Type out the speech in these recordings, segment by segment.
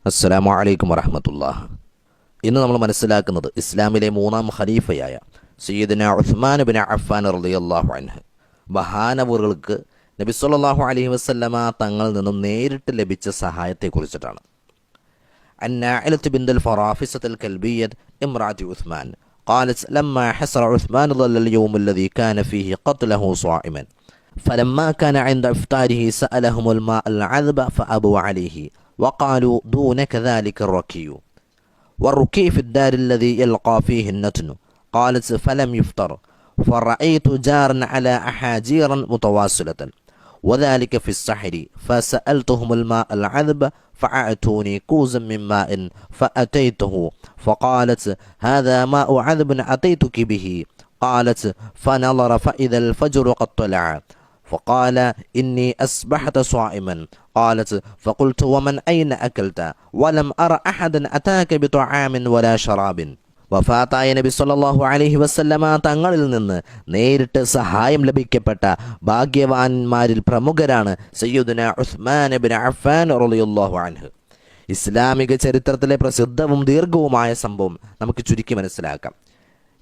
അസ്സലാമു അലൈക്കും വറഹ്മത്തുള്ളാഹി. ഇന്ന് നമ്മൾ മനസ്സിലാക്കുന്നത് ഇസ്ലാമിലെ മൂന്നാം ഖലീഫയായ സയ്യിദുനാ ഉസ്മാൻ ഇബ്നു അഫ്ഫാൻ റളിയല്ലാഹു അൻഹു മഹാനവറുകൾക്ക് നബി സല്ലല്ലാഹു അലൈഹി വസല്ലമ തങ്ങളിൽ നിന്നും നേരിട്ട് ലഭിച്ച സഹായത്തെക്കുറിച്ചിട്ടാണ്. الناعلة بنت الفرافسة الكلبية امرأة عثمان قالت لما حصر عثمان ظل اليوم الذي كان فيه قتله صائما فلما كان عند إفطاره سألهم الماء العذب فأبوا عليه وقالوا دونك ذلك الركي والركي في الدار الذي يلقى فيه النتن. قالت فلم يفطر فرأيت جارا على أحاجير متواصلة وذلك في السحر فسألتهم الماء العذب فأعطوني كوزا من ماء فأتيته فقالت هذا ماء عذب أتيتك به. قالت فنظر فإذا الفجر قد طلع فقال إني أصبحت صائما. قالت فقلت ومن أين أكلت ولم أر أحدا أتاك بطعام ولا شراب. വഫാത്തായ നബി സല്ലല്ലാഹു അലൈഹി വസല്ലമ തങ്ങളിൽ നിന്ന് നേരിട്ട് സഹായം ലഭിക്കപ്പെട്ട ഭാഗ്യവാന്മാരിൽ പ്രമുഖരാണ് സയ്യിദുനാ ഉസ്മാൻ ഇബ്നു അഫ്ഫാൻ റളിയല്ലാഹു അൻഹു. ഇസ്ലാമിക ചരിത്രത്തിലെ പ്രസിദ്ധവും ദീർഘവുമായ സംഭവം നമുക്ക് ചുരുക്കി മനസ്സിലാക്കാം.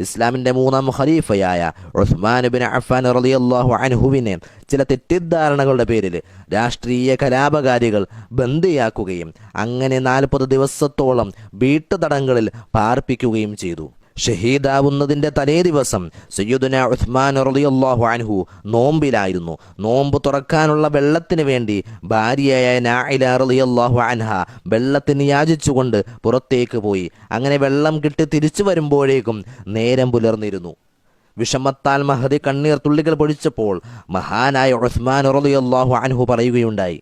ഇസ്ലാമിൻ്റെ മൂന്നാം ഖലീഫയായ ഉസ്മാൻ ഇബ്നു അഫ്ഫാൻ റളിയല്ലാഹു അൻഹുവിനെ ചില തെറ്റിദ്ധാരണകളുടെ പേരിൽ രാഷ്ട്രീയ കലാപകാരികൾ ബന്ദിയാക്കുകയും അങ്ങനെ 40 ദിവസത്തോളം വീട്ടുതടങ്കലിൽ പാർപ്പിക്കുകയും ചെയ്തു. ഷഹീദാവുന്നതിൻ്റെ തലേ ദിവസം സയ്യിദുനാ ഉസ്മാൻ റളിയല്ലാഹു അൻഹു നോമ്പിലായിരുന്നു. നോമ്പ് തുറക്കാനുള്ള വെള്ളത്തിന് വേണ്ടി ഭാര്യയായ നാഇല റളിയല്ലാഹു അൻഹ വെള്ളത്തിന് യാചിച്ചുകൊണ്ട് പുറത്തേക്ക് പോയി. അങ്ങനെ വെള്ളം കിട്ടി തിരിച്ചു വരുമ്പോഴേക്കും നേരം പുലർന്നിരുന്നു. വിഷമത്താൽ മഹദി കണ്ണീർ തുള്ളികൾ പൊഴിച്ചപ്പോൾ മഹാനായ ഉസ്മാൻ റളിയല്ലാഹു അൻഹു പറയുകയുണ്ടായി,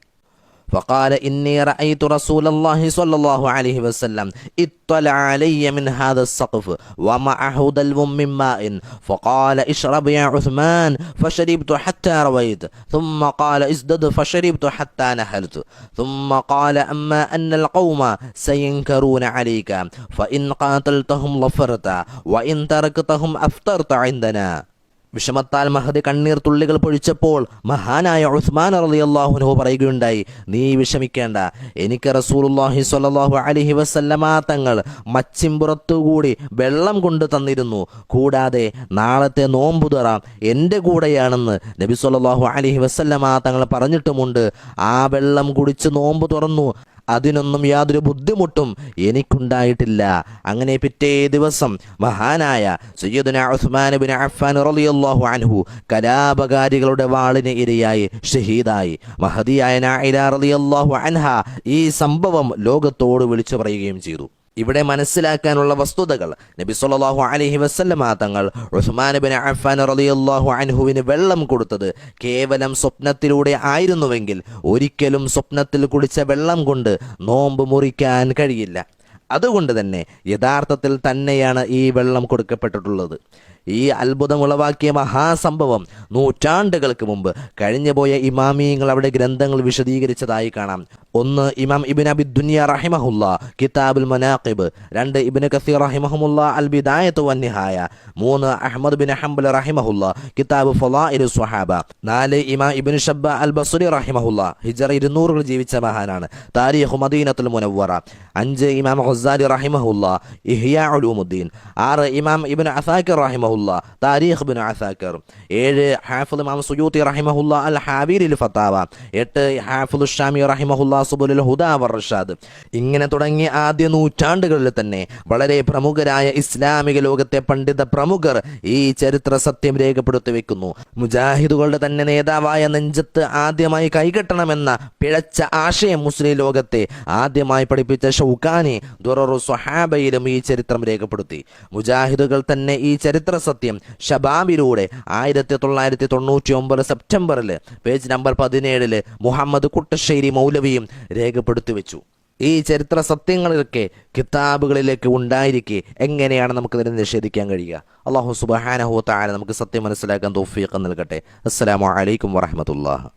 فقال إني رأيت رسول الله صلى الله عليه وسلم اطلع علي من هذا السقف ومعه دلو من ماء فقال اشرب يا عثمان فشربت حتى رويت ثم قال ازدد فشربت حتى نهلت ثم قال أما أن القوم سينكرون عليك فإن قاتلتهم ظفرت وإن تركتهم أفطرت عندنا. വിഷമത്താൽ മഹദി കണ്ണീർ തുള്ളികൾ പൊഴിച്ചപ്പോൾ മഹാനായ ഉസ്മാൻ റളിയല്ലാഹു അൻഹു പറയുകയുണ്ടായി, നീ വിഷമിക്കേണ്ട, എനിക്ക് റസൂലുള്ളാഹി സ്വല്ലല്ലാഹു അലൈഹി വസല്ലമ തങ്ങൾ മച്ചിമ്പുറത്തുകൂടി വെള്ളം കൊണ്ട് തന്നിരുന്നു. കൂടാതെ നാളത്തെ നോമ്പുതുറ എൻ്റെ കൂടെയാണെന്ന് നബി സ്വല്ലല്ലാഹു അലൈഹി വസല്ലമ തങ്ങൾ പറഞ്ഞിട്ടുമുണ്ട്. ആ വെള്ളം കുടിച്ച് നോമ്പ് തുറന്നു. അതിനൊന്നും യാതൊരു ബുദ്ധിമുട്ടും എനിക്കുണ്ടായിട്ടില്ല. അങ്ങനെ പിറ്റേ ദിവസം മഹാനായ സയ്യിദുനാ ഉസ്മാൻ ഇബ്നു അഫ്ഫാൻ റളിയല്ലാഹു അൻഹു കലാപകാരികളുടെ വാളിന് ഇരയായി ഷഹീദായി. മഹദിയായ നാഇല റളിയല്ലാഹു അൻഹ ഈ സംഭവം ലോകത്തോട് വിളിച്ചു പറയുകയും ചെയ്തു. ഇവിടെ മനസ്സിലാക്കാനുള്ള വസ്തുതകൾ, നബി സല്ലല്ലാഹു അലൈഹി വസല്ലമ തങ്ങൾ ഉസ്മാൻ ഇബ്നു അഫ്ഫാൻ റളിയല്ലാഹു അൻഹുവിന് വെള്ളം കൊടുത്തത് കേവലം സ്വപ്നത്തിലൂടെ ആയിരുന്നുവെങ്കിൽ ഒരിക്കലും സ്വപ്നത്തിൽ കുടിച്ച വെള്ളം കൊണ്ട് നോമ്പ് മുറിക്കാൻ കഴിയില്ല. അതുകൊണ്ട് തന്നെ യഥാർത്ഥത്തിൽ തന്നെയാണ് ഈ വെള്ളം കൊടുക്കപ്പെട്ടിട്ടുള്ളത്. ഈ അത്ഭുതം ഉളവാക്കിയ മഹാസംഭവം നൂറ്റാണ്ടുകൾക്ക് മുമ്പ് കഴിഞ്ഞുപോയ ഇമാമിയങ്ങൾ അവിടെ ഗ്രന്ഥങ്ങൾ വിശദീകരിച്ചതായി കാണാം. 1 ഇമാം ഇബ്നു അബി ദുനിയ റഹിമഹുല്ലാ കിതാബുൽ മനാഖിബ്, 2 ഇബ്നു കസീർ റഹിമഹുല്ലാ അൽ ബിദായത്തു വൻ നിഹായ, 3 അഹ്മദ് ബിൻ ഹംബൽ റഹിമഹുല്ലാ കിതാബ് ഫളായിലു സ്വഹാബ, 4 ഇമാം ഇബ്നു ശബ്ബ അൽ ബസ്രി റഹിമഹുല്ലാ ഹിജ്റ 200 ജീവിച്ച മഹാനാണ്, താരീഖ് മദീനത്തുൽ മുനവ്വറ, 5 ഇമാം ഗസാലി റഹിമഹുല്ലാ ഇഹ്യാ ഉലൂമുദ്ദീൻ, 6 ഇമാം ഇബ്നു അസാകിർ റഹിമഹുല്ലാ താരീഖ് ഇബ്നു അസാകിർ, 7 ഹാഫിദ് ഇമാം സുയൂത്തി റഹിമഹുല്ലാ അൽ ഹാബീരിൽ ഫതാവ, 8 ഹാഫിദ് ഷാമി റഹിമഹുല്ലാ സുബുലുൽ ഹുദാ വറഷാദ്. ഇങ്ങനെ തുടങ്ങി ആദ്യ നൂറ്റാണ്ടുകളിൽ തന്നെ വളരെ പ്രമുഖരായ ഇസ്ലാമിക ലോകത്തെ പണ്ഡിത പ്രമുഖർ ഈ ചരിത്ര സത്യം രേഖപ്പെടുത്തി വെക്കുന്നു. മുജാഹിദുകളുടെ തന്നെ നേതാവായ നെഞ്ചത്ത് ആദ്യമായി കൈകെട്ടണമെന്ന പിഴച്ച ആശയം മുസ്ലിം ലോകത്തെ ആദ്യമായി പഠിപ്പിച്ച ഷൗക്കാനി ദുററു സ്വഹാബയിലും ഈ ചരിത്രം രേഖപ്പെടുത്തി. മുജാഹിദുകൾ തന്നെ ഈ ചരിത്ര സത്യം ഷബാബിലൂടെ 1999 സെപ്റ്റംബറിൽ പേജ് നമ്പർ 17 മുഹമ്മദ് കുട്ടശ്ശേരി മൗലവിയും രേഖപ്പെടുത്തി വെച്ചു. ഈ ചരിത്ര സത്യങ്ങളിലൊക്കെ കിതാബുകളിലേക്ക് ഉണ്ടായിരിക്കെ എങ്ങനെയാണ് നമുക്കതിനെ നിഷേധിക്കാൻ കഴിയുക? അല്ലാഹു സുബ്ഹാനഹു വ തആല നമുക്ക് സത്യം മനസ്സിലാക്കാൻ തൗഫീഖ് നൽകട്ടെ. അസ്സലാമു അലൈക്കും വറഹ്മത്തുള്ളാഹി.